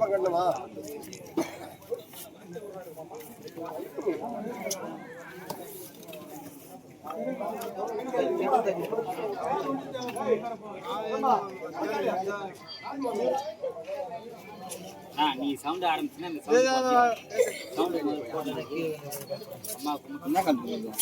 பக்கமா நீ சவுண்ட் ஆரம்பிச்சுன்னா இந்த சவுண்ட் அம்மாவுக்கு என்ன கண்டுபிடிக்கும்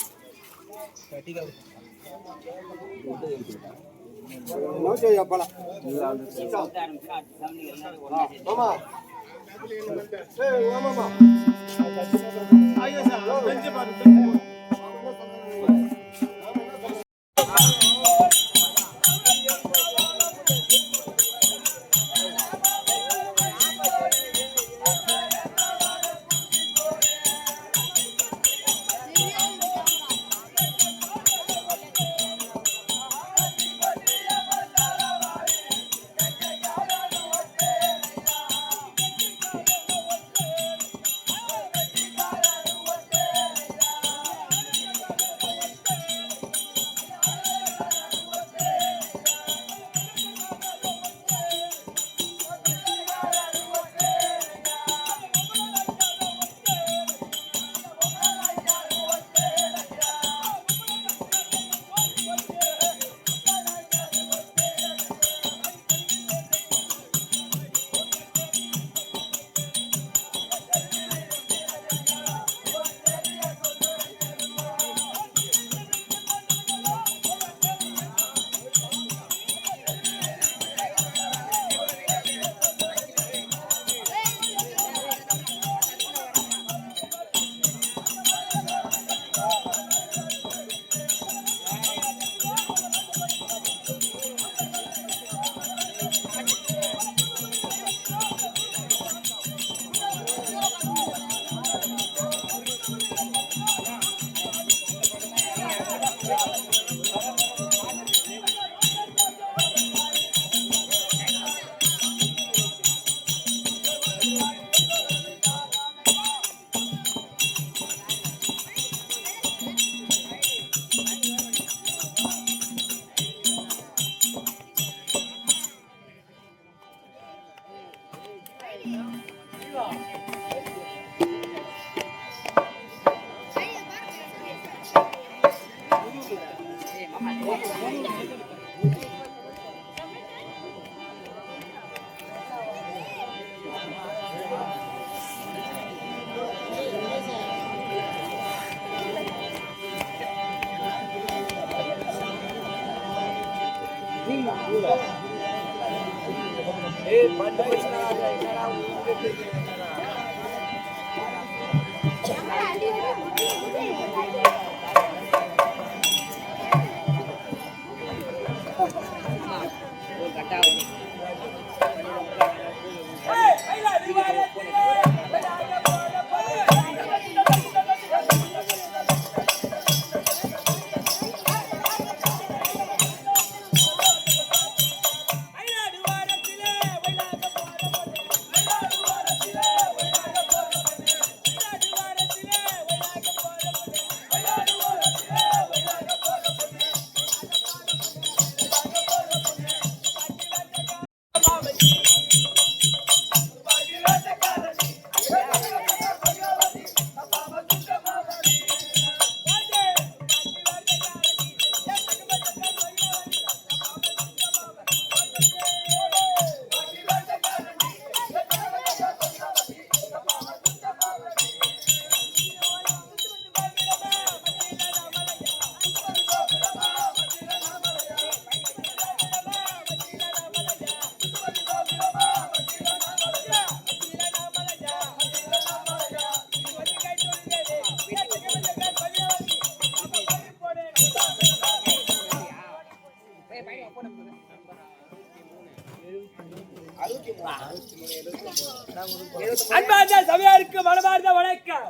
அன்பார்ந்த சபையாருக்கு மனமார்ந்த வணக்கம்.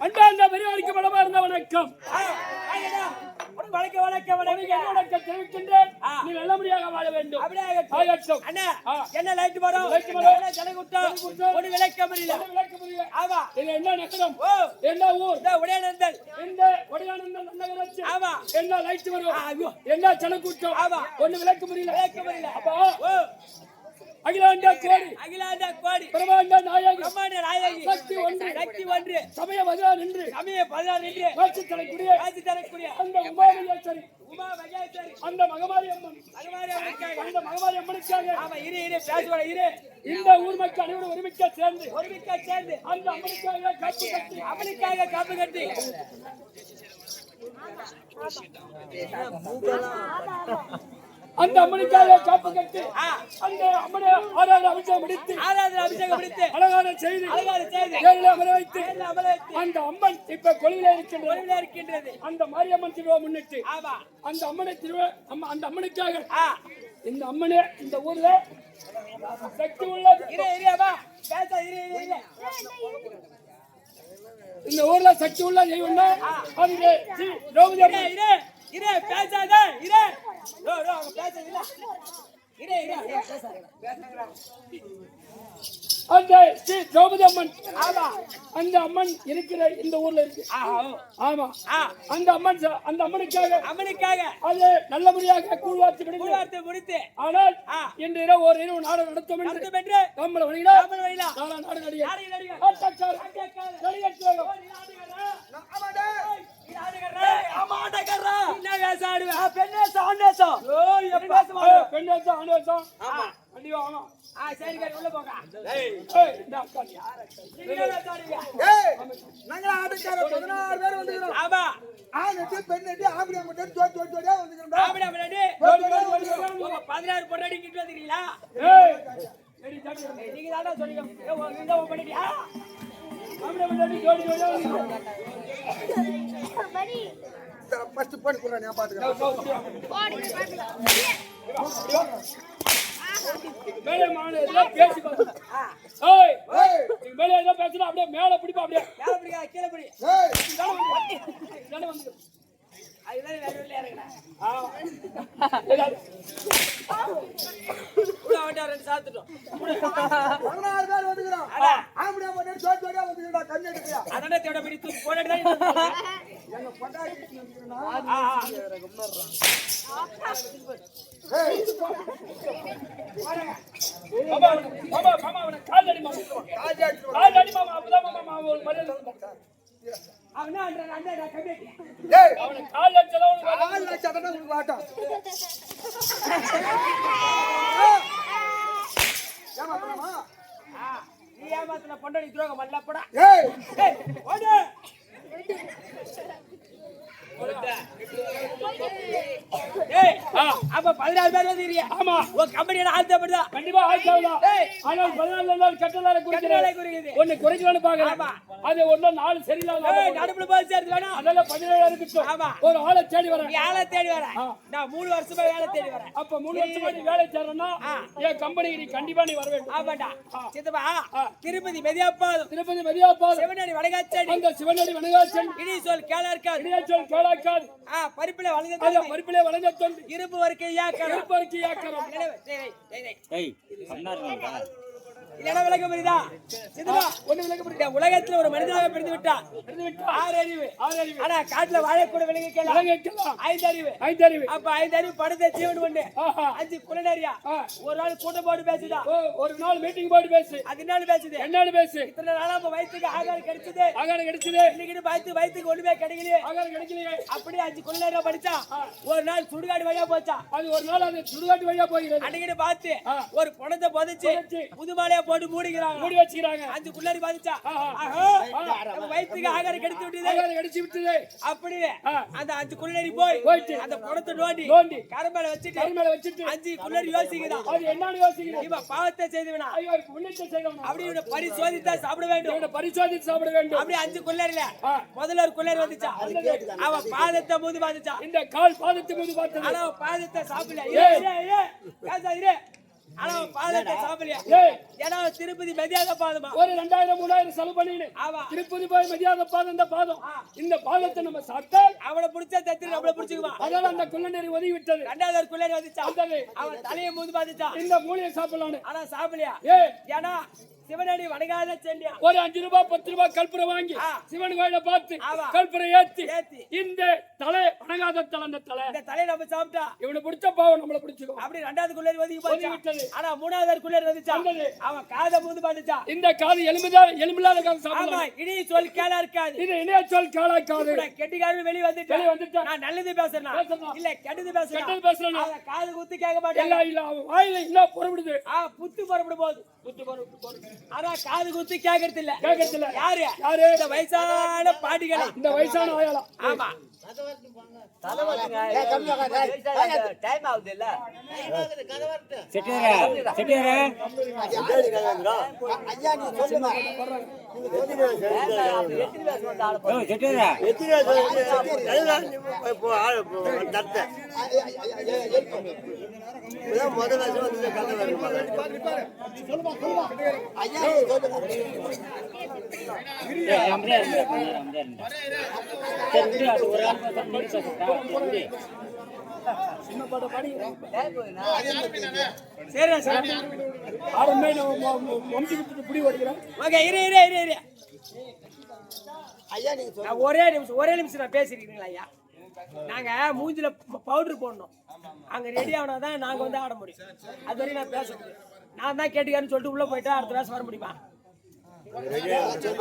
அன்பார்ந்த பெரியவருக்கு மனமார்ந்த வணக்கம். வணக்க தெரிவிக்கின்றேன். நீ நல்லபடியாக வாழ வேண்டும். அப்படியே அண்ணா என்ன லைட் வரும் ஜனகுட்டம் ஒரு விளக்க முடியல. ஆமா இது என்ன நகரம்? என்ன ஊர்? உடையானந்தல். இந்த உடையானந்தல் நகராட்சி. ஆமா என்ன லைட் வரும்? என்ன ஜனகுட்டம்? ஆமா ஒண்ணு விளக்க முடியல. அப்பா அகிலாண்ட கோடி பிரமாண்ட நாயகி சக்தி ஒன்று சமய பதினாறு நின்று காட்சி தரக்கூடிய அந்த உமா மகேஸ்வரி அந்த மகமாரி அம்மனுக்காக இந்த ஊர் மக்கள் அனைவரும் ஒருமிக்க சேர்ந்து அந்த அம்மனுக்காக காப்பு கட்டி அந்த அம்மனுக்காக காப்பு கட்டி அந்த அம்மனை ஆராதனை அபிஷேகம் முடித்து அழகான செய்தி அமர வைத்து அந்த அம்மன் இப்ப கொள்கையில இருக்கின்றது. அந்த மாரியம்மன் திருவிழா முன்னிட்டு அந்த அம்மனை திருவிழா அந்த அம்மனுக்காக இந்த அம்மனே இந்த ஊர்ல சக்தி உள்ளது. இந்த ஊர்ல சக்தி உள்ள தெய்வம்னா அது திரௌபதி அம்மன். பேசாத அந்த ஸ்ரீ திரௌபதி அம்மன். அந்த அம்மன் இருக்கிற இந்த ஊர்ல இருக்கு. ஆமா அந்த அம்மனுக்காக அது நல்லபடியாக கூழ்வார்த்தை முடித்து ஆனால் இன்று இரவு ஒரு இரவு நாடு நடத்தும் என்று நம்மள நாடு நடிகர் ஃபர்ஸ்ட் போன் குறா நான் பாத்துக்கிறேன். மேலே மானேல பேசி பாரு. ஏய் மேலே ஏதோ பேசுனா அப்படியே மேலே பிடிப்பா அப்படியே. மேலே பிடிக்கா கீழ பிடி. ஏய் இதால வந்து. ஐயோ வேறல இறங்கடா. உள்ள வந்தா ரெண்டு சாத்துட்டோம். 16 பேர் வந்துக்குறோம். ஆம்படியா போட்டு ஜோடியா வந்துக்குறடா கண்ணு எடுக்கயா. அதனே தேட பிடி தூக்கி போடடா. எங்க பட்டாடி வந்துக்குறனா. ஏய் மாமா அவன காலடி மாமா அப்பதான் மாமா ஒரு மரியாதை அவனா அண்ணா கம்பேட்டி. ஏய் அவன காலடி செலவு கால் லட்சம் உங்களுக்கு வாட்டா. ஏமாத்தறமா? நீ ஏமாத்தன பொண்டடி துரோகம் பண்ணலப்படா. ஏய் ஓடு ஏய் அப்ப 16 பேர் வந்தீங்க. ஆமா உன் கம்பெனில ஆள்தப்படுதா? கண்டிப்பா ஆள்தவதா. ஆனால் 14 நாள் கட்டளை குறிக்குது. ஒன்னு குறைஞ்சவன பாக்கறேன். அது ஒண்ணு நாள் சரியில்ல. நடுப்புல போய் சேர்ந்து வேணா. அதெல்லாம் 17 இருக்கட்டும். ஆமா ஒரு ஆளை தேடி வரேன். நீ ஆளை தேடி வர. நான் 3 வருஷமா வேலை தேடி வரேன். அப்ப 3 வருஷமா நீ வேலை தேடுறனா என் கம்பெனிக்கு நீ கண்டிப்பா நீ வர வேண்டும். ஆமாடா. சித்தப்பா திருப்பதி மெதியாப்பாது சிவனடி வடகாச்சேரி. அந்த சிவனடி வடகாச்சேரி இடி சொல் கேளார்க்காது. பரிப்பிலே வளைஞ்ச தொண்டு இருப்பு வர்க்கை யாக்கறம். ஏய் சொன்னாருடா. என்ன விளக்கம் புரியுதா? சித்தப்பா ஒண்ணு விளக்கம் புரியுதா? உலகத்துல ஒரு மனிதனாக பிறந்து விட்டா 6 அறிவு. ஆனா காட்டுல வாழக்கூட விலங்குக்கலாம் 5 அறிவு. அப்ப 5 அறிவு படுத்த ஜீவன் ஒண்ணு 5 குலநரியா. ஒரு நாள் கூட்டம் போட்டு பேசுதா. ஒரு நாள் மீட்டிங் போட்டு பேசு. அது என்னன்னு பேசு. இத்தனை நாளா நம்ம வயிற்றுக்கு ஆகாரம் கிடைச்சது. இன்னைக்கு வயிற்றுக்கு ஒண்ணுமே கிடைக்கலையே. ஆகாரம் கிடைக்கலையே. அப்படி 5 குலநரியா படிச்சா ஒரு நாள் சுடுகாடு வழியா போச்சா. அது ஒரு நாள் அந்த சுடுகாடு வழியா போகிறது. அன்னைக்கு பார்த்து ஒரு பணத்தை புதைச்சு புதுமாலையா போட்டு மூடி வச்சுக்கிறாங்க. 5 குள்ளரி பாதிச்சா நம்ம வயிற்றுக்கு ஆகாரம் கிடைச்சு விட்டது. அப்படியே அந்த 5 குள்ளரி போய் அந்த பணத்தை நோண்டி கரமேல வச்சுட்டு 5 குள்ளரி யோசிக்குதான். அது என்னன்னு யோசிக்குது? இவன் பாவத்தை செய்தவனா புண்ணியத்தை செய்தவனா அப்படி பரிசோதித்தா சாப்பிட வேண்டும். அப்படி 5 குள்ளரில முதல்ல ஒரு குள்ளரி வந்துச்சா. அவன் பாதத்தை மூது பாதிச்சா. இந்த கால் பாதத்தை மூது பார்த்தா. ஆனா பாதத்தை சாப்பிடல. ஆனா பாதத்தை சாப்பிடலையா ஏய், ஏன்னா திருப்பதி மதியாக பாதமா ஒரு 2000 3000 செலவு பண்ணிடு ஆமா திருப்பதி போய் மதியாத பாதம் இந்த பாதம் இந்த பாதத்தை நம்ம சாப்பிட்டால் அவளை பிடிச்சா தத்தி நம்மள பிடிச்சுக்குவான் அதனால அந்த குள்ளநெறி ஒதுங்கி விட்டது ரெண்டாவது குள்ளேரி வந்துச்சா வந்தது. அவன் தலையை மூந்து பாத்துச்சா இந்த மூலியை சாப்பிடலான்னு ஆனா சாப்பிடலையா ஏய், ஏன்னா சிவனடி வணங்காத செல்லியா ஒரு 5 ரூபாய் 10 ரூபாய் கற்பூரம் வாங்கி ஆ. சிவன் கோயில பார்த்து ஆமா. கற்பூரம் ஏத்தி ஏத்தி இந்த தலை வணங்காத தலை அந்த தலை இந்த தலையை நம்ம சாப்பிட்டா இவனை பிடிச்ச பாவம் நம்மள பிடிச்சுக்கும் அப்படி ரெண்டாவது குள்ளேரி ஒதுங்கி ஒதுங்கி போச்சா விட்டது. ஆனா மூணாவது குள்ளேரி வந்துச்சா வந்தது. அவன் காதை மூந்து பாத்துச்சா இந்த காது எலும்பில்லாத காது ஆமா சாப்பிடலாம் இனி சொல் கேளா இருக்காது இது இணைய சொல் காலாக்காது நான் கெட்டிக்காரன் வெளிய வெளிய வந்துட்டா. வந்துட்டேன் நான் நல்லது பேசுறேன் பேசுறேன். இல்ல கெட்டது கெட்டது பேசுறேன் பேசுறேன். அவன் காது குத்து கேட்க மாட்டேன் இல்ல இல்ல அவன் வாயில என்ன புறப்படுது புத்து புறப்படும் போது குத்து புறப்படு ஆனா காது குத்து கேக்குறது இல்ல கேட்கறது இல்ல யாரு யாரு இந்த வயசான பாட்டிகளா இந்த வயசான ஆயாளா ஆமா டைம் ஆகுது இல்ல செட்டியாரே செட்டியாரே செட்டியாரே சரி சரி ஆரம்பமே நம்ம வண்டி விட்டு புடி ஓடிக்கிறோம் ஓகே இரு இரு இரு இரு நான் ஒரே நிமிஷம் நான் பேசிருக்கீங்களா ஐயா நாங்க மூஞ்சில பவுடர் போடணும் அங்க ரெடி ஆனாதான் நாங்க வந்து ஆட முடியும் அது வரையும் நான் பேச முடியும் நான் தான் கேட்டுக்காருன்னு சொல்லிட்டு உள்ள போயிட்டா அடுத்த வேஷம் வர முடியுமா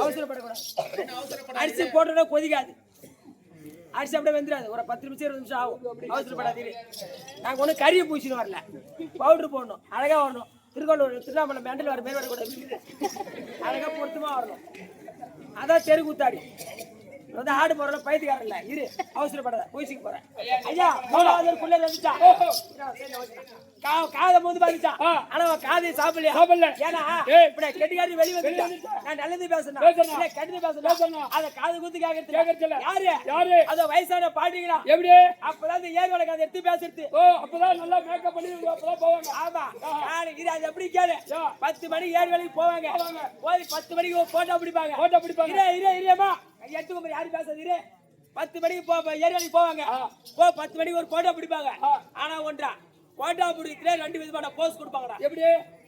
அவசரப்படக்கூடாது அரிசி போட்டோன்னா கொதிக்காது அரிசி அப்படியே வெந்துடாது ஒரு 10 நிமிஷம் 20 நிமிஷம் ஆகும் அவசரப்படாதீங்க நாங்க ஒன்றும் கறியை பூசின்னு வரல பவுடர் போடணும் அழகா வரணும் திருக்கோளூர் திருவண்ணாமலை மெண்டல் வர மேல் வரக்கூடாது அழகா பொருத்தமா வரணும் அதான் தெரு கூத்தாடி வந்து ஆடு போறல பைத்தியக்காரன் இல்ல இரு அவசரப்படாத போயிச்சுக்கு போறேன் ஐயா மூணாவதுக்குள்ள வந்துச்சா காதை மூந்து பாத்துச்சா ஆனா காதை சாப்பிடல ஏன்னா இப்படி கெட்டிக்காரி வெளிய வந்துட்டா நான் நல்லது பேசுறேன் இல்ல கெட்டது பேசுறேன் அத காது குத்து கேக்குறது யாரு யாரு அத வயசான பாட்டிங்களா எப்படி அப்பதான் இந்த ஏர்வலை கதை எடுத்து பேசுறது அப்பதான் நல்லா மேக்கப் பண்ணி அப்பதான் போவாங்க ஆமா இது அது எப்படி கேளு 10 மணிக்கு ஏர்வலைக்கு போவாங்க போய் 10 மணிக்கு போட்டோ பிடிப்பாங்க இரியம்மா எட்டுக்கு யாரு பேசாதீரு 10 மணிக்கு ஏர்வலைக்கு போவாங்க 10 மணிக்கு ஒரு போட்டோ பிடிப்பாங்க ஆனா ஒன்றா போட்டோ பிடிக்கிறே 2 விதமான போஸ் கொடுப்பாங்கடா எப்படி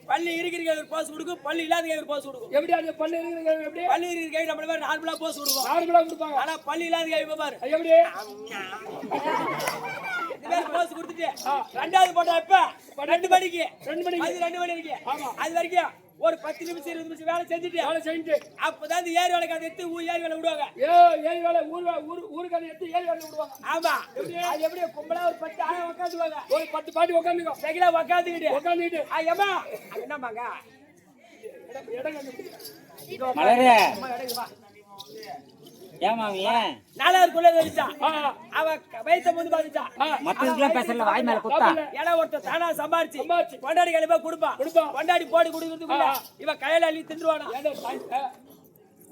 பள்ளி இருக்கிற ஒரு போஸ் கொடுக்கும் பள்ளி இல்லாத ஒரு போஸ் கொடுக்கும் எப்படி அது பல்லு இருக்கிறது எப்படி பள்ளி இருக்கிற நம்மள மாதிரி நார்மலா போஸ் கொடுக்கும் நார்மலா கொடுப்பாங்க ஆனா பள்ளி இல்லாத பாரு எப்படி இந்த மாதிரி போஸ் கொடுத்துட்டு ரெண்டாவது போட்டோ எப்ப 2 மணிக்கு அது 2 மணி இருக்கு அது வரைக்கும் ஒரு 10 நிமிஷம் 20 நிமிஷம் வேலை செஞ்சுட்டு அப்பதான் இந்த ஏரி வேலை கதை எடுத்து ஏரி வேலை விடுவாங்க ஏரி வேலை ஊருக்கு அதை எடுத்து ஏரி வேலை விடுவாங்க ஆமா அது எப்படி கும்பலா ஒரு 10 ஆளை உட்காந்துவாங்க ஒரு 10 பாட்டி உட்காந்துக்கோ ரெகுலா உட்காந்துக்கிட்டு ஏமா என்னமாங்க இடம் கண்டுபிடிக்க ஏமாமிய நாலாவதுக்குள்ள வந்துச்சா அவ வயிற்ற முந்து பாத்துச்சா மத்ததுக்கெல்லாம் பேசல வாய் மேல குத்தா ஏன்னா ஒருத்தர் தானா சம்பாரிச்சு கொண்டாடி கழிப்பா கொடுப்பான் கொண்டாடி போட்டு கொடுக்கறதுக்குள்ள இவ கையில அள்ளி தின்றுவானா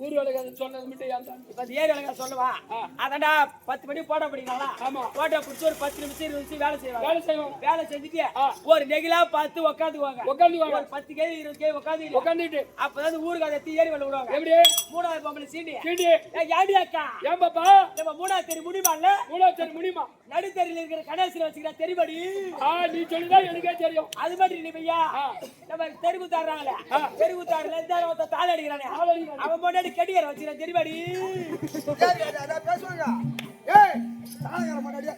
ஊர் வேலைக்கு சொன்னது மட்டும் ஏன் இப்ப ஏரி வேலை சொல்லுவா அதான்டா 10 மணி போட்டோ பிடிக்கலாமா போட்டோ பிடிச்சி ஒரு 10 நிமிஷம் 20 நிமிஷம் வேலை செய்வாங்க வேலை செஞ்சுட்டு ஒரு நெகிலா பார்த்து உட்காந்துவாங்க ஒரு 10 கேஜி 20 கேஜி உட்காந்துட்டு அப்பதான் ஊருக்கு அதை எடுத்து ஏரி வேலை விடுவாங்க எப்படி 3வது பொம்பளை சீண்டி ஏடி அக்கா ஏன் பாப்பா நம்ம 3வது தெரு முடியுமா முடியுமா நடுத்தெருல இருக்கிற கணேசன் வச்சுக்கிற தெரிபடி நீ சொல்லிதான் எனக்கே தெரியும் அது மட்டும் நீ பையா நம்ம தெருக்குத்தாடுறாங்களே தெருக்குத்தாடுல இந்த தாள அடிக்கிறானே அவன் முன்னாடி கெடிகார வச்சுக்கிற தெரிபடி பேசுவாங்க ஏய் தாளகார முன்னாடியே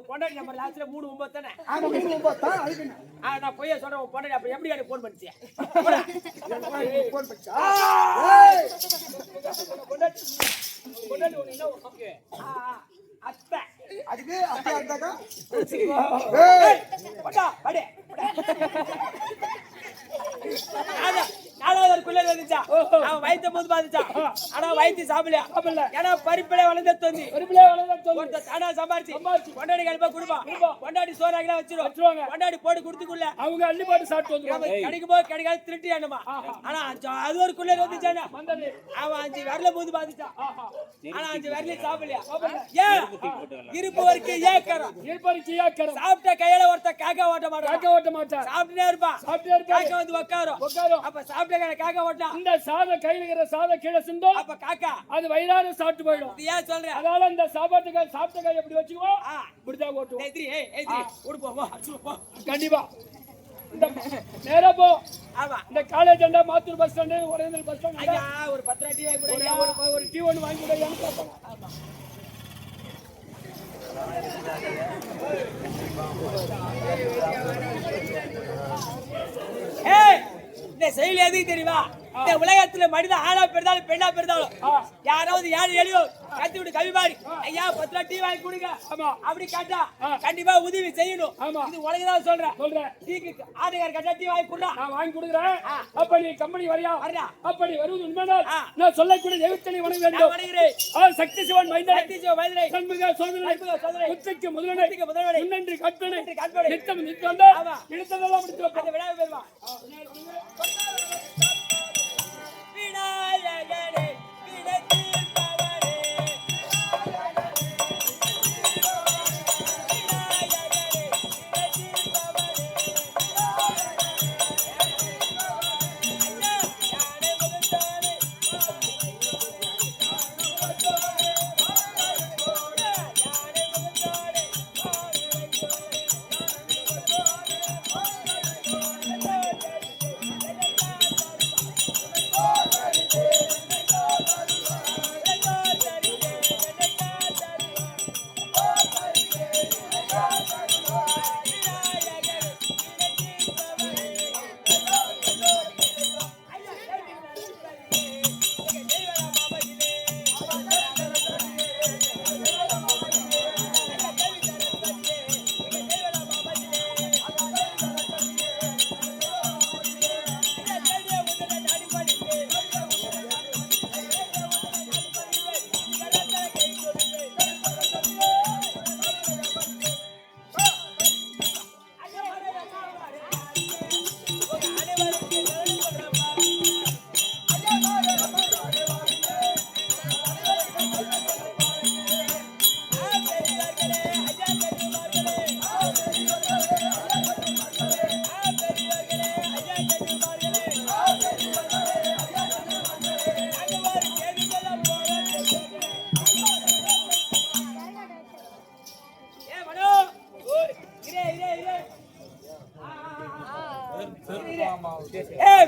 பொண்டாடி நம்பர் லாஸ்ட்ல 39 தானே ஆமா 39 தான் அதுக்கு நான் போய் சொல்றேன் உன் பொண்டாடி அப்ப எப்படி எனக்கு போன் பண்ணிச்சு போன் பச்சா பொண்டாட்டி ஒண்ணு என்ன அத்தை அதுக்கு அத்தை இருந்தாக்கா போடா படே நாலாவது குள்ளர் வந்துச்சா அவன் வயிற்று போது பாத்துச்சான் ஆனா வயிற்று சாப்பிடல ஏன்னா பருப்பிலே வளர்ந்த தொந்தி ஒருத்த தானா சம்பாரிச்சு கொண்டாடி கழிப்பா கொடுப்பா கொண்டாடி சோறாக்கெல்லாம் வச்சிருவாங்க கொண்டாடி போட்டு கொடுத்துக்குள்ள அவங்க அள்ளி போட்டு சாப்பிட்டு வந்துருவாங்க. கிடைக்கும் போது கிடைக்காது திருட்டி ஆனமா ஆனா அது ஒரு குள்ளர் வந்துச்சானா அவன் 5 விரல போது பாத்துச்சான் ஆனா 5 விரல சாப்பிடலையா ஏன் இருப்பு வரைக்கும் ஏக்கரம் சாப்பிட்ட கையில ஒருத்த காக்கா ஓட்ட மாட்டான் சாப்பிட்டுட்டே இருப்பான் காக்கா வந்து உட்காரும் அப்ப சாப்பிட்ட கையில காக்கா ஓட்டா இந்த சாதம் கையில இருக்கிற சாதம் கீழே சிந்தும் அப்ப காக்கா அது வயிறார சாப்பிட்டு போயிடும். இது ஏன் சொல்றேன் அதனால இந்த சாப்பாட்டு சாப்பிட்ட கை எப்படி வச்சுக்கோ இப்படிதான் ஓட்டுவோம். கண்டிப்பா நேரா போ. ஆமா இந்த காலேஜ் அண்டா Mathur bus stand Orenthal bus stand ஐயா ஒரு 10 டீ வாங்கி கூட ஒரு டீ ஒன்று வாங்கி கொடுயான்னு கேட்பாங்க. ஆமா ஏய் இந்த செயல் எதுக்கு தெரியுமா இந்த உலகத்துல மனித ஆணா பெருந்தாலும் பெண்ணா பெருந்தாலும் யாராவது யாரு எளியோ கத்தி விட்டு கவி பாடி ஐயா 10 டீ வாங்கி கொடுங்க அப்படி கேட்டா கண்டிப்பா உதவி செய்யணும். இது உலகதான் சொல்றேன் டீக்கு ஆடுகார் கட்டா டீ வாங்கி கொடுறா நான் வாங்கி கொடுக்குறேன். அப்ப நீ கம்பெனி வரியா அப்படி வருவது உண்மைதான். நான் சொல்லக்கூடிய தெய்வத்தனை வணங்க வேண்டும். சக்தி சிவன் மைந்தனை சண்முக சோதனை முத்துக்கு முதல்வனை முன்னன்றி கற்பனை நித்தம் நித்தம் நினைத்ததெல்லாம் முடித்து அந்த விழாவை பெறுவா விநாயகனே வினத்தில் பவனே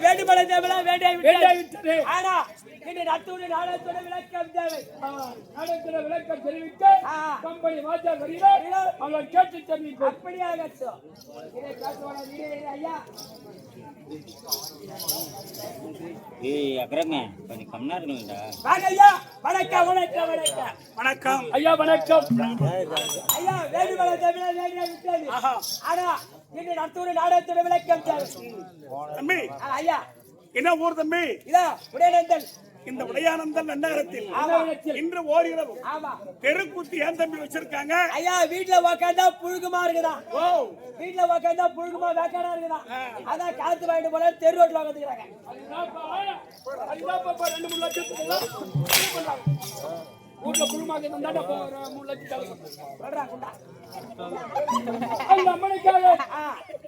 வேண்டுமலை தேவலாம் வேண்டாவிட்டது. ஆனா இனி நட்டூர் நாடகத்தோட விளக்கம் தேவை. நாடகத்தோட விளக்கம் தெரிவிக்க கம்பெனி வாஜா வருகிறார். அவர்கள் கேட்டு தெரிவிக்கும். அப்படியாகட்டும். இதை காட்டுவானா ஐயா அப்புறமே கொஞ்சம் கம்னா இருக்கணும்டா. ஐயா வணக்கம் வணக்கம் வணக்கம் வணக்கம் ஐயா வணக்கம் ஐயா. வேண்டுமலை தேவலாம் வேண்டாவிட்டது. ஆனா இனி நட்டூர் நாடகத்தோட விளக்கம் தேவை. தம்பி ஐயா என்ன ஊர் தம்பி? இதா உடையானந்தல். இந்த உடையானந்தல் நகரத்தில் இன்று ஓரிரவு தெருக்கூத்து ஏன் தம்பி வச்சிருக்காங்க? ஐயா வீட்டுல உக்காந்தா புழுகுமா இருக்குதான். வீட்டுல உக்காந்தா புழுகுமா வேக்காடா இருக்குதான். அதான் காத்து வாங்கிட்டு போல தெரு ரோட்ல உட்காந்துக்கிறாங்க. 2-3 லட்சம் ஊர்ல புழுமாக 3 லட்சம் சொல்றாங்க. அந்த அம்மனுக்காக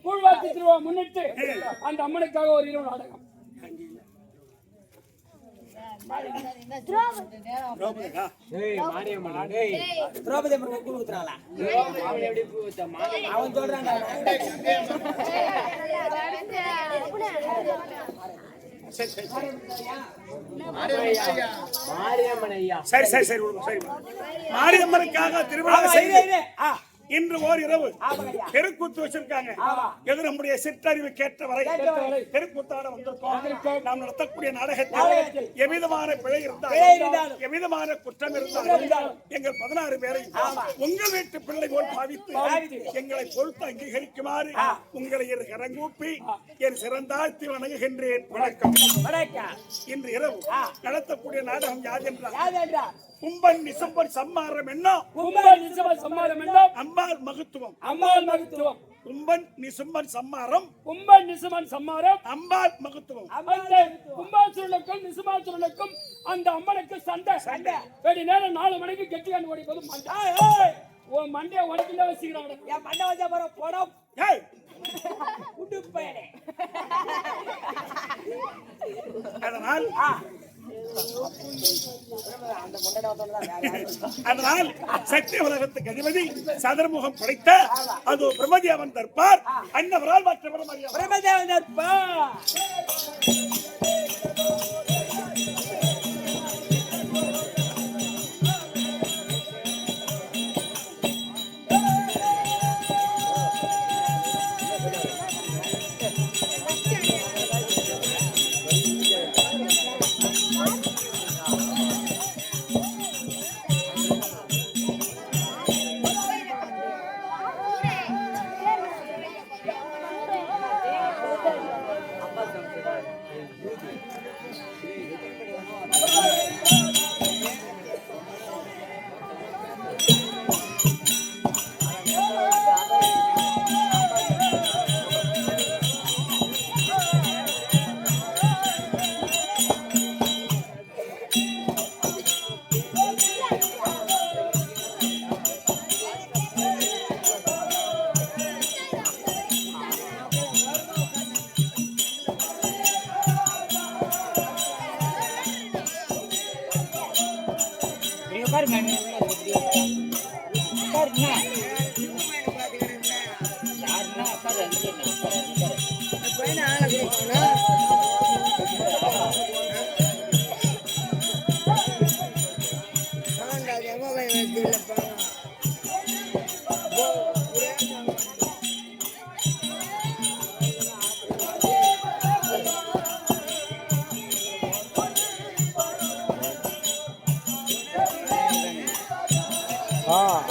கூழ்வாத்தி திருவா முன்னிட்டு அந்த அம்மனுக்காக ஒரு இரவு நாடகம். திரௌபதி அம்மன் கூழ் ஊத்துறாளா? அவன் சொல்றான். சரி மாரியம்மனுக்காக திருவிழா இன்று ஓர் இரவு ஆமாங்கய்யா. தெருக்கூத்து வச்சிருக்காங்க. ஆமா. எது நம்முடைய சிற்றறிவு கேட்ட வரை கேட்டவரை. தெருக்கூத்தாட வந்திருக்கோம். நாம் நடத்தக்கூடிய நாடகத்தில் நாடகத்தில் எவ்விதமான பிழை பிழை இருந்தாலும் இருந்தாலும், எவ்விதமான குற்றம் இருந்தாலும் இருந்தாலும் எங்கள் 16 பேரை ஆமா. உங்கள் வீட்டு பிள்ளை போல் பாவித்து பாவித்து எங்களை பொறுத்து அங்கீகரிக்குமாறு உங்களை இரு கரங்கூப்பி என் சிறந்தாழ்த்தி வணங்குகின்றேன். வணக்கம். வணக்கம். இன்று இரவு நடத்தக்கூடிய நாடகம் யாதென்றால் யாதென்றால் கும்பன் நிசம்பன் சம்மாரம் என்ன கும்பன் நிசம்பன் சம்மாரம் என்றால் அம்பாள் மகத்துவம். அம்மாள் மகத்துவம். கும்பன் நிசம்பன் சம்மாரம் கும்பன் நிசம்பன் சம்மாரம் அம்பாள் மகத்துவம். அந்த கும்பாசுரனுக்கும் நிசமாசுரனுக்கும் அந்த அம்மனுக்கு சண்டை. வெடி நேரம் 4 மணிக்கு கெட்டியாண்டு ஓடிப்போது மண்டை. உன் மண்டையை உடச்சுல வச்சுக்கிறாங்க. என் பண்ண வச்சா போற படம் ஏய், உடுப்பேனே. அதனால் அந்த முண்டை அதனால் சக்தி உலகத்துக்கு அதிபதி சதுர்முகம் படைத்த அது பிரம்மதி அவன் தற்பார் அன்னவரால் மற்றவரும் அறியாமல் பிரம்மதேவன் இருப்பா.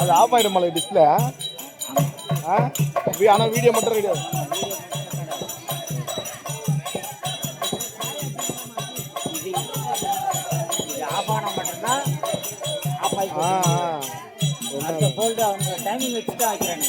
அது ஆஃப் ஆயிடும் மலை டிஸ்பிளே. ஆனா வீடியோ மட்டும் கிடையாது. டைமிங் வச்சுட்டு ஆக்கிறாங்க.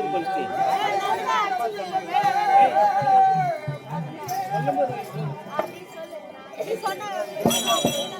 ஊர் போலீஸ் சொன்ன